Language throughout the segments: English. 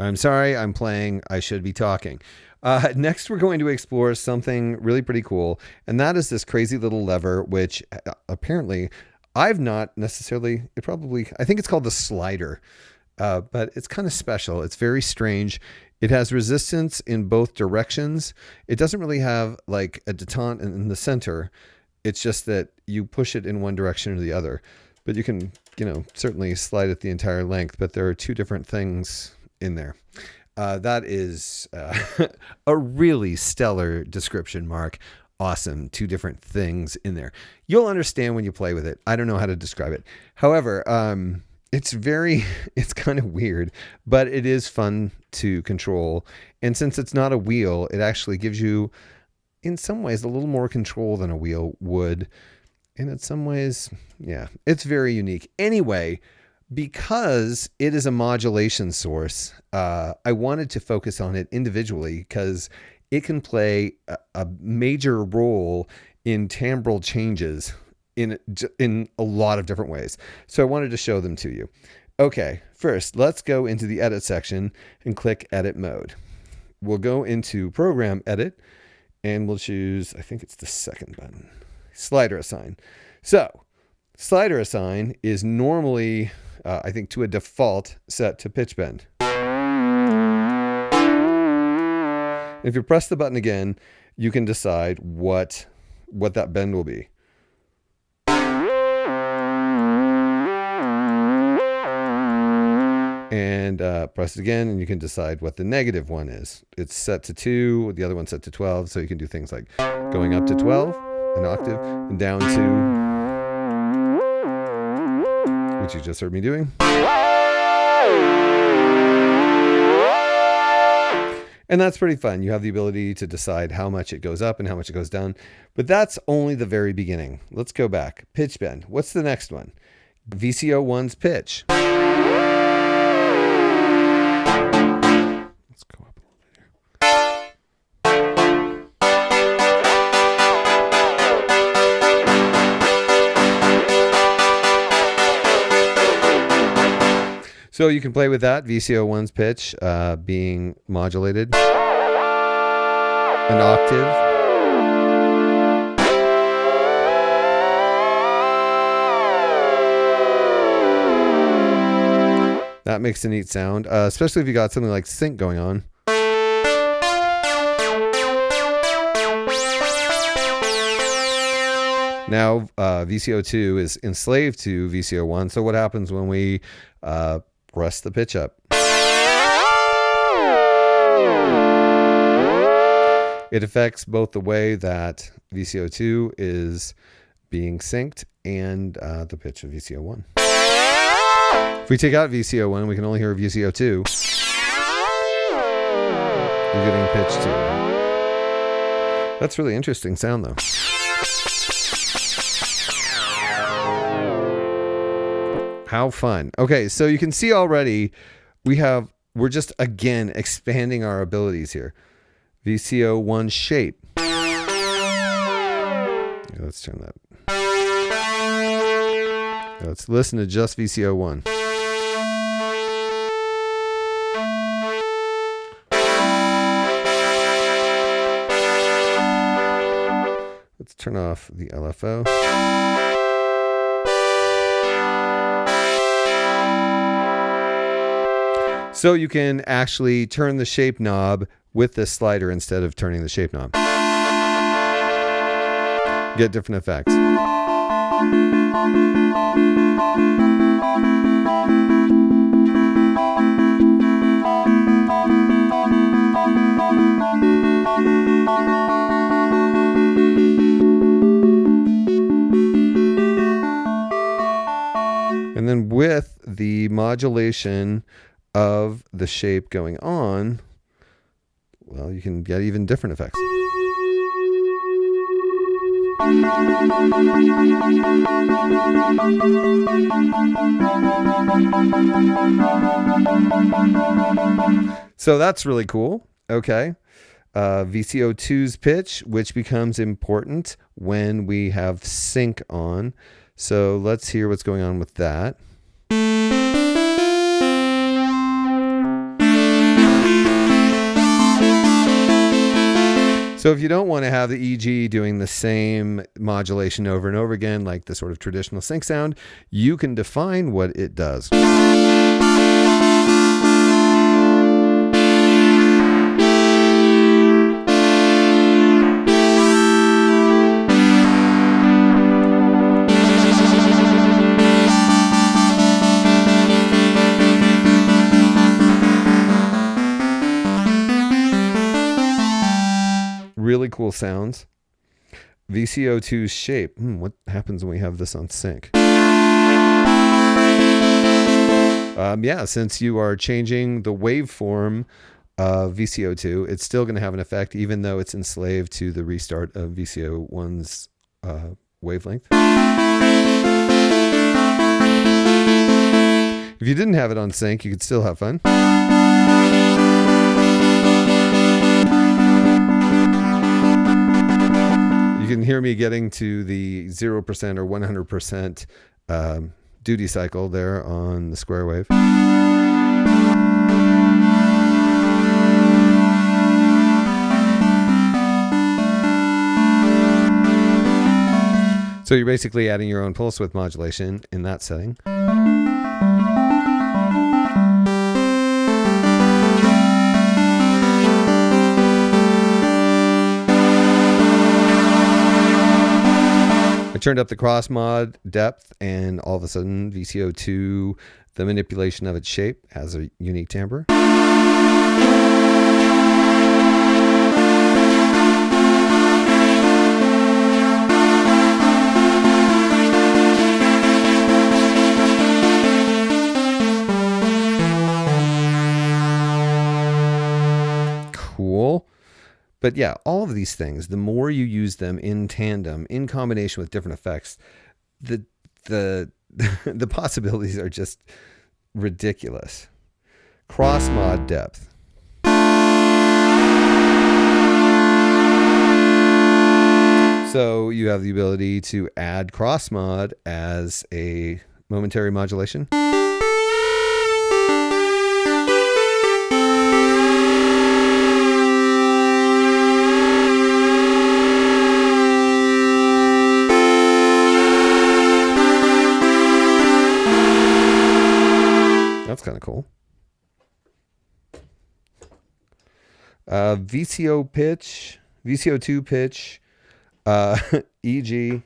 I'm sorry, I'm playing. I should be talking. Next, we're going to explore something really pretty cool, and that is this crazy little lever, which apparently I've not necessarily, I think it's called the slider, but it's kind of special. It's very strange. It has resistance in both directions. It doesn't really have like a detente in the center. It's just that you push it in one direction or the other, but you can, certainly slide it the entire length, but there are two different things in there. That is a really stellar description, Mark. Awesome. Two different things in there. You'll understand when you play with it. I don't know how to describe it. However, it's kind of weird, but it is fun to control. And since it's not a wheel, it actually gives you, in some ways, a little more control than a wheel would. And in some ways, yeah, it's very unique. Anyway, because it is a modulation source, I wanted to focus on it individually because it can play a major role in timbral changes in a lot of different ways. So I wanted to show them to you. Okay, first, let's go into the edit section and click edit mode. We'll go into program edit and we'll choose, I think it's the second button, slider assign. So slider assign is normally, I think, to a default set to pitch bend. If you press the button again, you can decide what that bend will be. And press it again, and you can decide what the negative one is. It's set to 2, the other one's set to 12, so you can do things like going up to 12, an octave, and down to, which you just heard me doing. And that's pretty fun. You have the ability to decide how much it goes up and how much it goes down. But that's only the very beginning. Let's go back. Pitch bend. What's the next one? VCO1's pitch. Let's go up a little bit here. So you can play with that, VCO1's pitch being modulated an octave. That makes a neat sound, especially if you got something like sync going on. Now VCO2 is enslaved to VCO1. So what happens when we press the pitch up? It affects both the way that VCO2 is being synced and the pitch of VCO1. If we take out VCO1, we can only hear VCO2. You're getting pitch 2. That's really interesting sound, though. How fun. Okay, so you can see already we're just again expanding our abilities here. VCO1 shape. Yeah, let's turn that. Let's listen to just VCO1. Let's turn off the LFO. So you can actually turn the shape knob with this slider instead of turning the shape knob. Get different effects. And then with the modulation of the shape going on, well, you can get even different effects. So that's really cool. Okay. VCO2's pitch, which becomes important when we have sync on. So let's hear what's going on with that. So if you don't want to have the EG doing the same modulation over and over again, like the sort of traditional sync sound, you can define what it does. Really cool sounds. VCO2's shape. What happens when we have this on sync? Yeah, since you are changing the waveform of VCO2, it's still going to have an effect, even though it's enslaved to the restart of VCO1's wavelength. If you didn't have it on sync, you could still have fun. You can hear me getting to the 0% or 100% duty cycle there on the square wave. So you're basically adding your own pulse width modulation in that setting. I turned up the cross mod depth, and all of a sudden VCO2, the manipulation of its shape, has a unique timbre. Cool. But yeah, all of these things, the more you use them in tandem, in combination with different effects, the the possibilities are just ridiculous. Cross mod depth. So you have the ability to add cross mod as a momentary modulation. That's kind of cool. VCO pitch, VCO2 pitch, EG,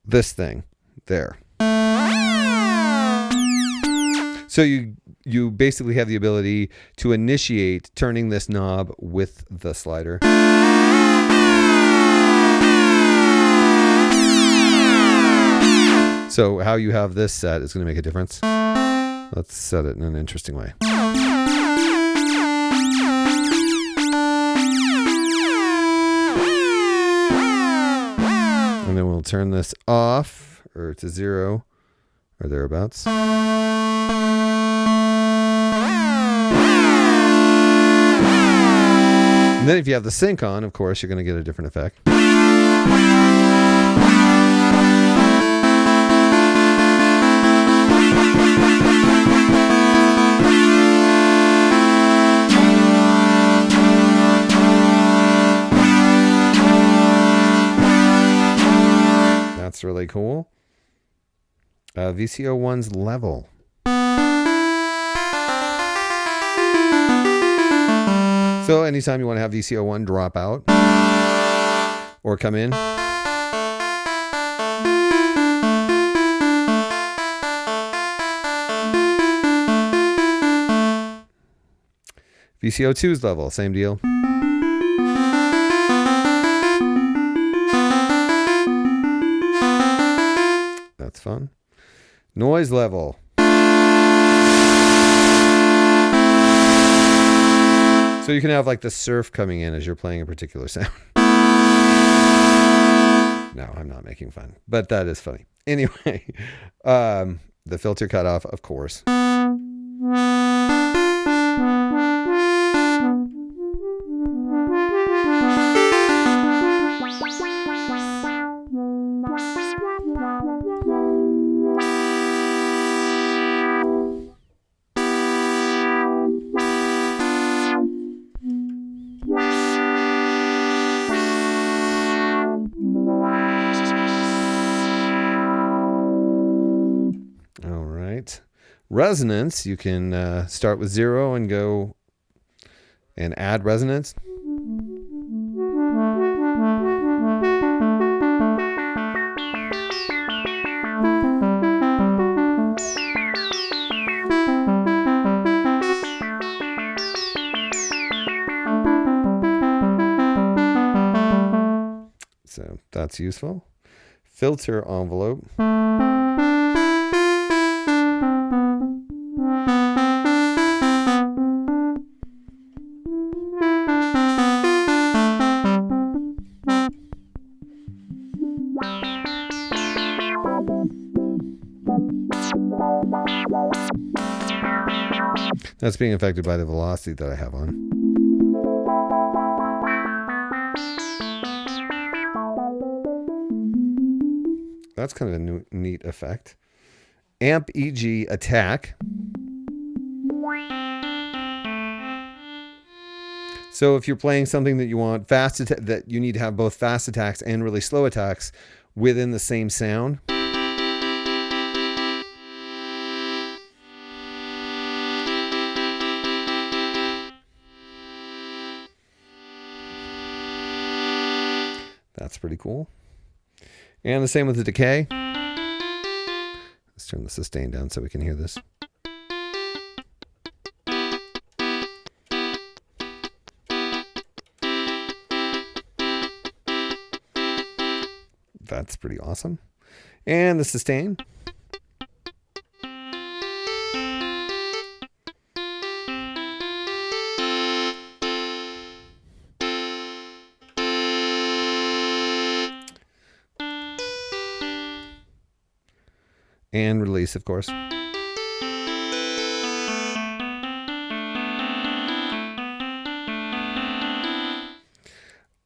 this thing there. So you basically have the ability to initiate turning this knob with the slider. So how you have this set is going to make a difference. Let's set it in an interesting way. And then we'll turn this off, or to 0, or thereabouts. And then if you have the sync on, of course, you're going to get a different effect. That's really cool. VCO1's level. So anytime you want to have VCO1 drop out or come in, VCO2's level, same deal. That's fun. Noise level. So you can have like the surf coming in as you're playing a particular sound. No, I'm not making fun, but that is funny. Anyway, the filter cutoff, of course. right. Resonance, you can start with 0 and go and add resonance. So that's useful. Filter envelope. That's being affected by the velocity that I have on. That's kind of a neat effect. Amp EG attack. So if you're playing something that you want that you need to have both fast attacks and really slow attacks within the same sound. That's pretty cool. And the same with the decay. Let's turn the sustain down so we can hear this. That's pretty awesome. And the sustain. And release, of course.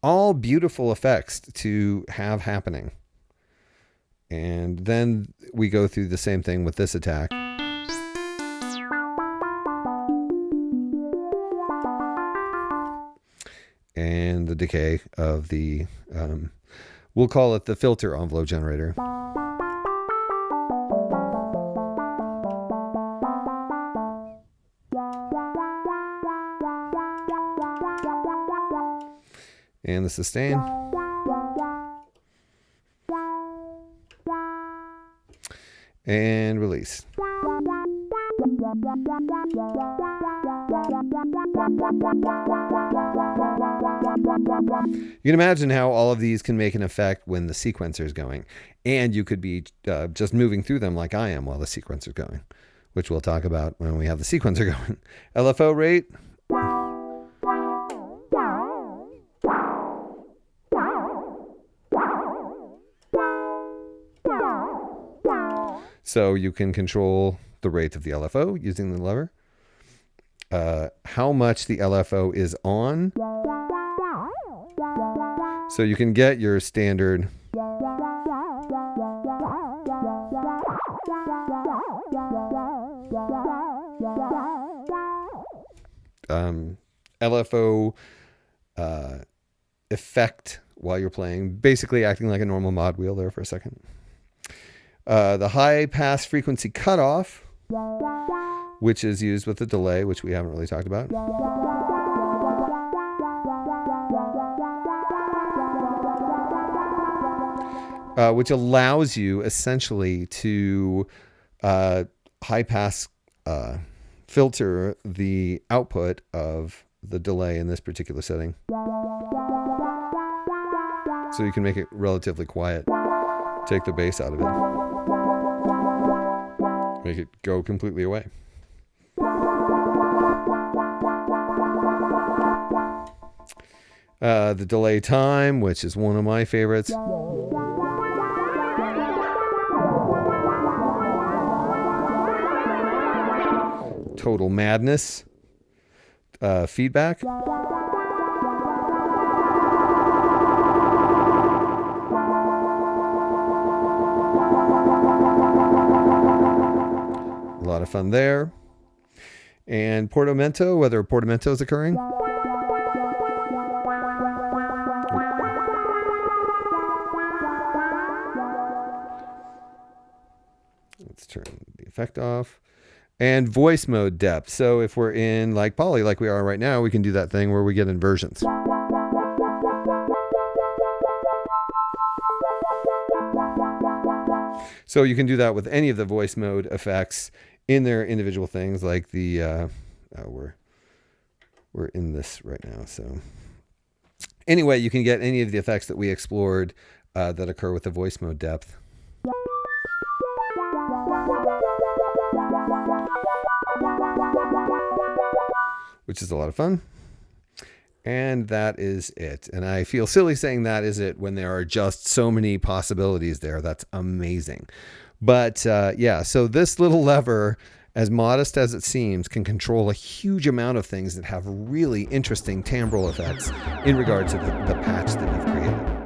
All beautiful effects to have happening. And then we go through the same thing with this attack. And the decay of the, we'll call it the filter envelope generator. And the sustain. And release. You can imagine how all of these can make an effect when the sequencer is going. And you could be just moving through them like I am while the sequencer is going, which we'll talk about when we have the sequencer going. LFO rate. So you can control the rate of the LFO using the lever. How much the LFO is on. So you can get your standard LFO effect while you're playing, basically acting like a normal mod wheel there for a second. The high pass frequency cutoff, which is used with the delay, which we haven't really talked about. Which allows you essentially to high pass filter the output of the delay in this particular setting. So you can make it relatively quiet. Take the bass out of it. Make it go completely away. The delay time, which is one of my favorites. Total madness. Feedback. A lot of fun there. And portamento, whether a portamento is occurring. Let's turn the effect off. And voice mode depth. So if we're in like poly, like we are right now, we can do that thing where we get inversions. So you can do that with any of the voice mode effects in their individual things, like the we're in this right now. So anyway, you can get any of the effects that we explored that occur with the voice mode depth. Which is a lot of fun. And that is it. And I feel silly saying that is it when there are just so many possibilities there. That's amazing. But yeah, so this little lever, as modest as it seems, can control a huge amount of things that have really interesting timbral effects in regard to the patch that you've created.